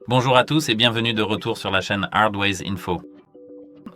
Bonjour à tous et bienvenue de retour sur la chaîne Hardways Info.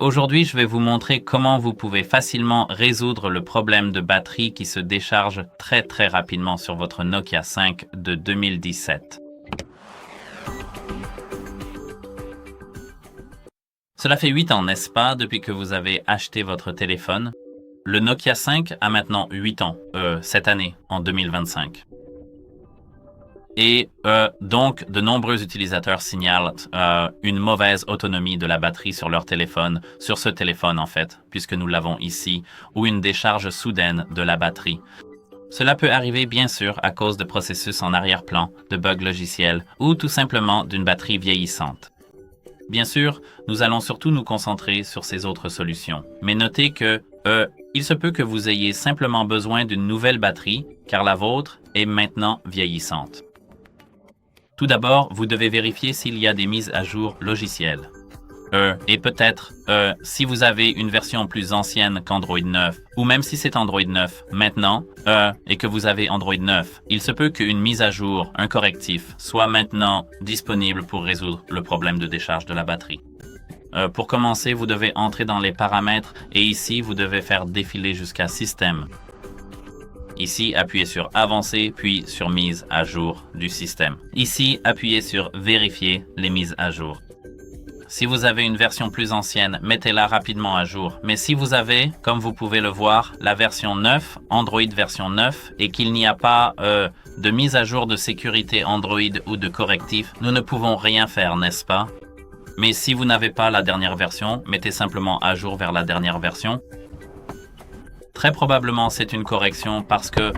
Aujourd'hui, je vais vous montrer comment vous pouvez facilement résoudre le problème de batterie qui se décharge très rapidement sur votre Nokia 5 de 2017. Cela fait 8 ans, n'est-ce pas, depuis que vous avez acheté votre téléphone? Le Nokia 5 a maintenant 8 ans, cette année, en 2025. Et donc, de nombreux utilisateurs signalent une mauvaise autonomie de la batterie sur leur téléphone, sur ce téléphone en fait, puisque nous l'avons ici, ou une décharge soudaine de la batterie. Cela peut arriver bien sûr à cause de processus en arrière-plan, de bugs logiciels ou tout simplement d'une batterie vieillissante. Bien sûr, nous allons surtout nous concentrer sur ces autres solutions, mais notez que il se peut que vous ayez simplement besoin d'une nouvelle batterie car la vôtre est maintenant vieillissante. Tout d'abord, vous devez vérifier s'il y a des mises à jour logicielles. Et peut-être, si vous avez une version plus ancienne qu'Android 9, ou même si c'est Android 9 maintenant, et que vous avez Android 9, il se peut qu'une mise à jour, un correctif, soit maintenant disponible pour résoudre le problème de décharge de la batterie. Pour commencer, vous devez entrer dans les paramètres et ici, vous devez faire défiler jusqu'à Système. Ici, appuyez sur Avancer, puis sur Mise à jour du système. Ici, appuyez sur Vérifier les mises à jour. Si vous avez une version plus ancienne, mettez-la rapidement à jour. Mais si vous avez, comme vous pouvez le voir, la version 9, Android version 9, et qu'il n'y a pas de mise à jour de sécurité Android ou de correctif, nous ne pouvons rien faire, n'est-ce pas? Mais si vous n'avez pas la dernière version, mettez simplement à jour vers la dernière version. Très probablement, c'est une correction parce que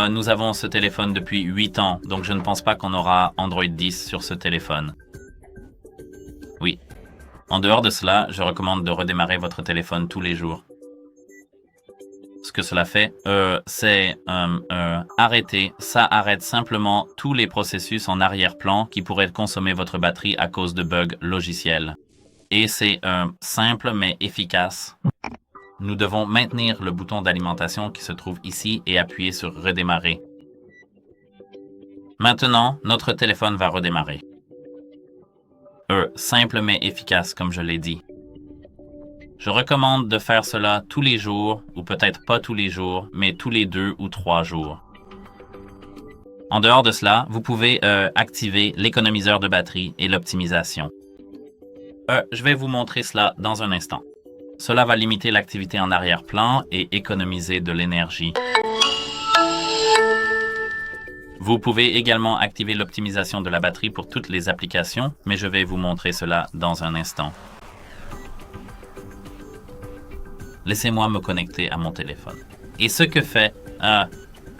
nous avons ce téléphone depuis 8 ans, donc je ne pense pas qu'on aura Android 10 sur ce téléphone. Oui. En dehors de cela, je recommande de redémarrer votre téléphone tous les jours. Ce que cela fait, c'est arrêter. Ça arrête simplement tous les processus en arrière-plan qui pourraient consommer votre batterie à cause de bugs logiciels. Et c'est simple mais efficace. Nous devons maintenir le bouton d'alimentation qui se trouve ici et appuyer sur Redémarrer. Maintenant, notre téléphone va redémarrer. Simple mais efficace, comme je l'ai dit. Je recommande de faire cela tous les jours, ou peut-être pas tous les jours, mais tous les 2 ou 3 jours. En dehors de cela, vous pouvez activer l'économiseur de batterie et l'optimisation. Je vais vous montrer cela dans un instant. Cela va limiter l'activité en arrière-plan et économiser de l'énergie. Vous pouvez également activer l'optimisation de la batterie pour toutes les applications, mais je vais vous montrer cela dans un instant. Laissez-moi me connecter à mon téléphone. Et ce que fait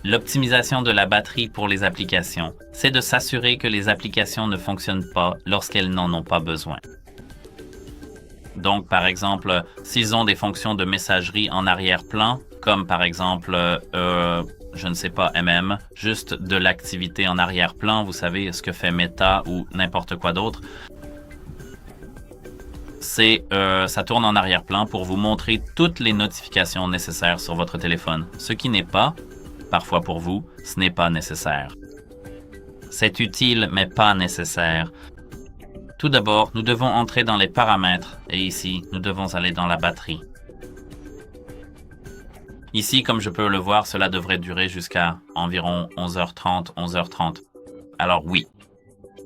l'optimisation de la batterie pour les applications, c'est de s'assurer que les applications ne fonctionnent pas lorsqu'elles n'en ont pas besoin. Donc, par exemple, s'ils ont des fonctions de messagerie en arrière-plan, comme par exemple, je ne sais pas, juste de l'activité en arrière-plan, vous savez ce que fait Meta ou n'importe quoi d'autre, ça tourne en arrière-plan pour vous montrer toutes les notifications nécessaires sur votre téléphone. Ce qui n'est pas, parfois pour vous, ce n'est pas nécessaire. C'est utile, mais pas nécessaire. Tout d'abord, nous devons entrer dans les paramètres et ici, nous devons aller dans la batterie. Ici, comme je peux le voir, cela devrait durer jusqu'à environ 11h30, 11h30. Alors oui.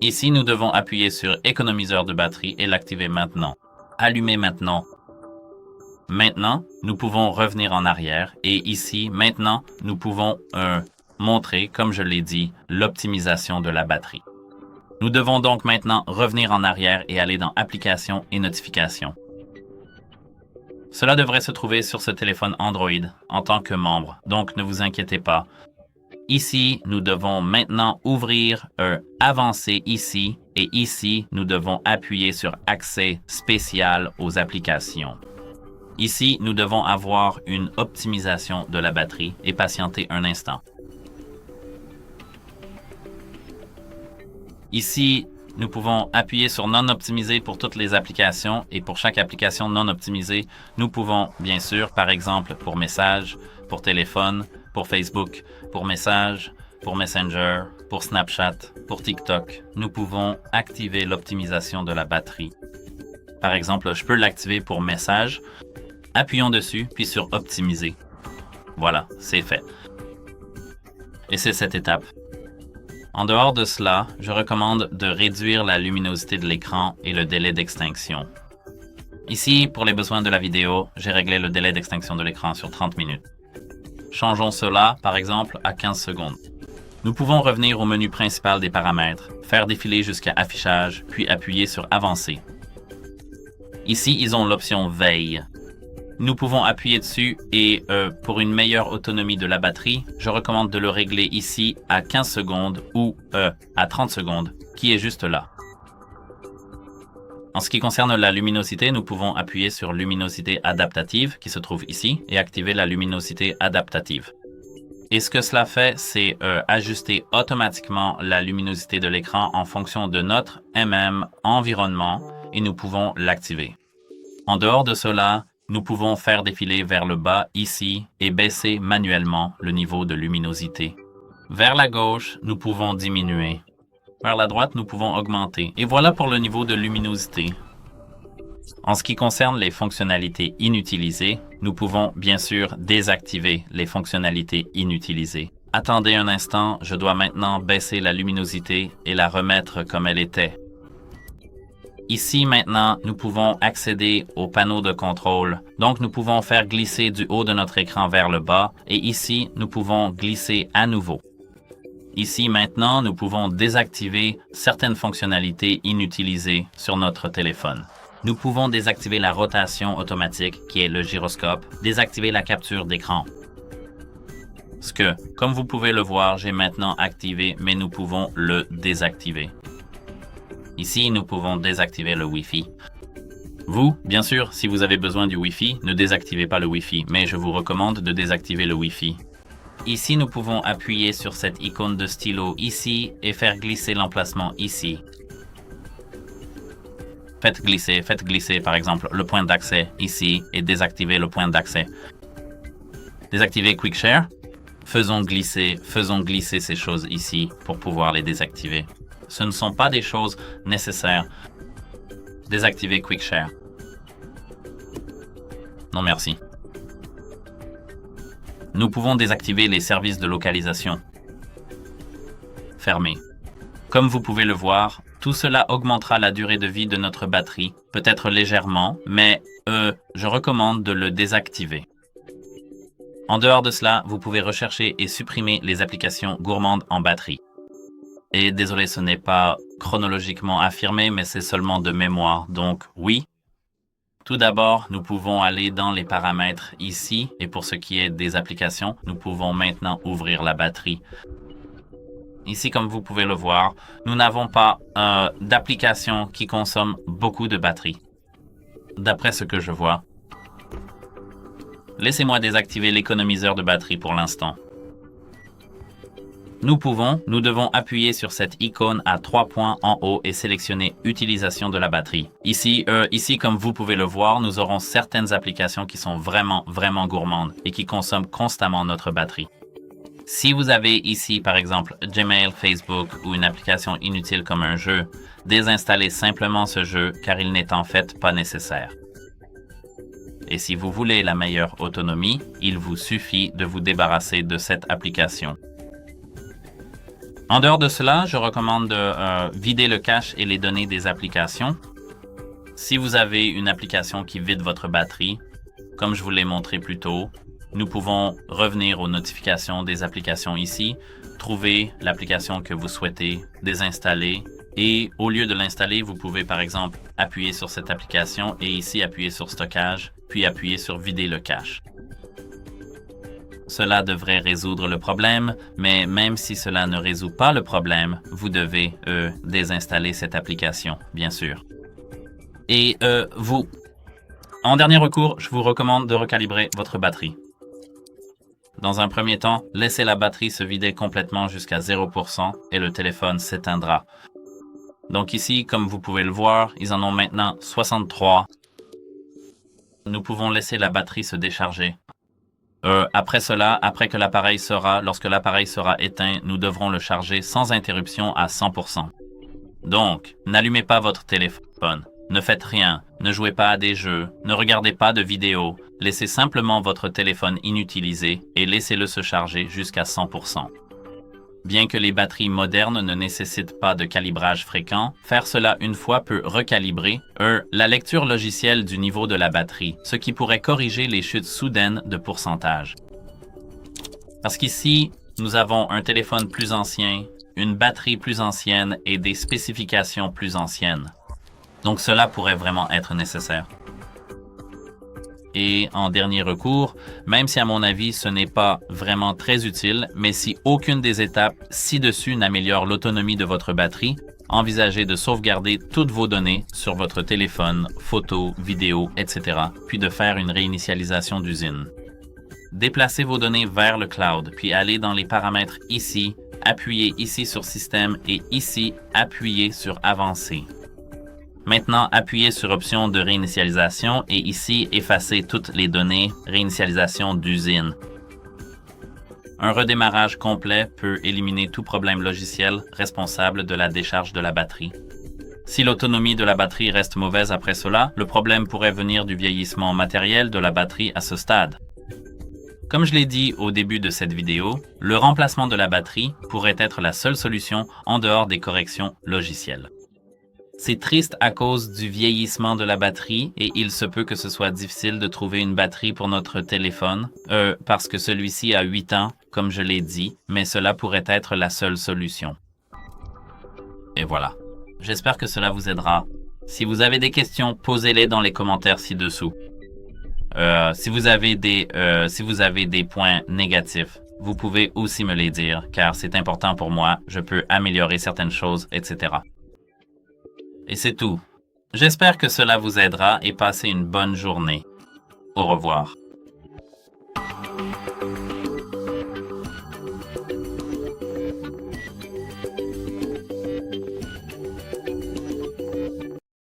Ici, nous devons appuyer sur économiseur de batterie et l'activer maintenant. Allumer maintenant. Maintenant, nous pouvons revenir en arrière et ici, maintenant, nous pouvons montrer, comme je l'ai dit, l'optimisation de la batterie. Nous devons donc maintenant revenir en arrière et aller dans Applications et Notifications. Cela devrait se trouver sur ce téléphone Android en tant que membre, donc ne vous inquiétez pas. Ici, nous devons maintenant ouvrir Avancer ici et ici, nous devons appuyer sur Accès spécial aux applications. Ici, nous devons avoir une optimisation de la batterie et patienter un instant. Ici, nous pouvons appuyer sur non optimisé pour toutes les applications et pour chaque application non optimisée, nous pouvons bien sûr, par exemple, pour message, pour téléphone, pour Facebook, pour message, pour Messenger, pour Snapchat, pour TikTok, nous pouvons activer l'optimisation de la batterie. Par exemple, je peux l'activer pour Messages. Appuyons dessus, puis sur Optimiser. Voilà, c'est fait. Et c'est cette étape. En dehors de cela, je recommande de réduire la luminosité de l'écran et le délai d'extinction. Ici, pour les besoins de la vidéo, j'ai réglé le délai d'extinction de l'écran sur 30 minutes. Changeons cela, par exemple, à 15 secondes. Nous pouvons revenir au menu principal des paramètres, faire défiler jusqu'à Affichage, puis appuyer sur Avancer. Ici, ils ont l'option Veille. Nous pouvons appuyer dessus et pour une meilleure autonomie de la batterie, je recommande de le régler ici à 15 secondes ou à 30 secondes, qui est juste là. En ce qui concerne la luminosité, nous pouvons appuyer sur Luminosité adaptative, qui se trouve ici, et activer la luminosité adaptative. Et ce que cela fait, c'est ajuster automatiquement la luminosité de l'écran en fonction de notre environnement, et nous pouvons l'activer. En dehors de cela, nous pouvons faire défiler vers le bas ici et baisser manuellement le niveau de luminosité. Vers la gauche, nous pouvons diminuer. Vers la droite, nous pouvons augmenter. Et voilà pour le niveau de luminosité. En ce qui concerne les fonctionnalités inutilisées, nous pouvons bien sûr désactiver les fonctionnalités inutilisées. Attendez un instant, je dois maintenant baisser la luminosité et la remettre comme elle était. Ici, maintenant, nous pouvons accéder au panneau de contrôle. Donc, nous pouvons faire glisser du haut de notre écran vers le bas. Et ici, nous pouvons glisser à nouveau. Ici, maintenant, nous pouvons désactiver certaines fonctionnalités inutilisées sur notre téléphone. Nous pouvons désactiver la rotation automatique, qui est le gyroscope, désactiver la capture d'écran. Ce que, comme vous pouvez le voir, j'ai maintenant activé, mais nous pouvons le désactiver. Ici, nous pouvons désactiver le Wi-Fi. Vous, bien sûr, si vous avez besoin du Wi-Fi, ne désactivez pas le Wi-Fi, mais je vous recommande de désactiver le Wi-Fi. Ici, nous pouvons appuyer sur cette icône de stylo ici et faire glisser l'emplacement ici. Faites glisser par exemple le point d'accès ici et désactiver le point d'accès. Désactiver Quick Share. Faisons glisser ces choses ici pour pouvoir les désactiver. Ce ne sont pas des choses nécessaires. Désactiver Quick Share. Non merci. Nous pouvons désactiver les services de localisation. Fermer. Comme vous pouvez le voir, tout cela augmentera la durée de vie de notre batterie, peut-être légèrement, mais je recommande de le désactiver. En dehors de cela, vous pouvez rechercher et supprimer les applications gourmandes en batterie. Et désolé, ce n'est pas chronologiquement affirmé, mais c'est seulement de mémoire, donc oui. Tout d'abord, nous pouvons aller dans les paramètres ici, et pour ce qui est des applications, nous pouvons maintenant ouvrir la batterie. Ici, comme vous pouvez le voir, nous n'avons pas d'application qui consomme beaucoup de batterie. D'après ce que je vois. Laissez-moi désactiver l'économiseur de batterie pour l'instant. Nous devons appuyer sur cette icône à 3 points en haut et sélectionner Utilisation de la batterie. Ici, comme vous pouvez le voir, nous aurons certaines applications qui sont vraiment gourmandes et qui consomment constamment notre batterie. Si vous avez ici, par exemple, Gmail, Facebook ou une application inutile comme un jeu, désinstallez simplement ce jeu car il n'est en fait pas nécessaire. Et si vous voulez la meilleure autonomie, il vous suffit de vous débarrasser de cette application. En dehors de cela, je recommande de vider le cache et les données des applications. Si vous avez une application qui vide votre batterie, comme je vous l'ai montré plus tôt, nous pouvons revenir aux notifications des applications ici, trouver l'application que vous souhaitez désinstaller et au lieu de l'installer, vous pouvez par exemple appuyer sur cette application et ici appuyer sur Stockage, puis appuyer sur Vider le cache. Cela devrait résoudre le problème, mais même si cela ne résout pas le problème, vous devez désinstaller cette application, bien sûr. Et en dernier recours, je vous recommande de recalibrer votre batterie. Dans un premier temps, laissez la batterie se vider complètement jusqu'à 0% et le téléphone s'éteindra. Donc ici, comme vous pouvez le voir, ils en ont maintenant 63. Nous pouvons laisser la batterie se décharger. Après cela, lorsque l'appareil sera éteint, nous devrons le charger sans interruption à 100%. Donc, n'allumez pas votre téléphone, ne faites rien, ne jouez pas à des jeux, ne regardez pas de vidéos, laissez simplement votre téléphone inutilisé et laissez-le se charger jusqu'à 100%. Bien que les batteries modernes ne nécessitent pas de calibrage fréquent, faire cela une fois peut recalibrer la lecture logicielle du niveau de la batterie, ce qui pourrait corriger les chutes soudaines de pourcentage. Parce qu'ici, nous avons un téléphone plus ancien, une batterie plus ancienne et des spécifications plus anciennes. Donc cela pourrait vraiment être nécessaire. Et en dernier recours, même si à mon avis ce n'est pas vraiment très utile, mais si aucune des étapes ci-dessus n'améliore l'autonomie de votre batterie, envisagez de sauvegarder toutes vos données sur votre téléphone, photos, vidéos, etc., puis de faire une réinitialisation d'usine. Déplacez vos données vers le cloud, puis allez dans les paramètres ici, appuyez ici sur Système et ici, appuyez sur Avancer. Maintenant, appuyez sur Option de réinitialisation et ici, effacez toutes les données réinitialisation d'usine. Un redémarrage complet peut éliminer tout problème logiciel responsable de la décharge de la batterie. Si l'autonomie de la batterie reste mauvaise après cela, le problème pourrait venir du vieillissement matériel de la batterie à ce stade. Comme je l'ai dit au début de cette vidéo, le remplacement de la batterie pourrait être la seule solution en dehors des corrections logicielles. C'est triste à cause du vieillissement de la batterie et il se peut que ce soit difficile de trouver une batterie pour notre téléphone, parce que celui-ci a 8 ans, comme je l'ai dit, mais cela pourrait être la seule solution. Et voilà. J'espère que cela vous aidera. Si vous avez des questions, posez-les dans les commentaires ci-dessous. Si vous avez des points négatifs, vous pouvez aussi me les dire, car c'est important pour moi, je peux améliorer certaines choses, etc. Et c'est tout. J'espère que cela vous aidera et passez une bonne journée. Au revoir.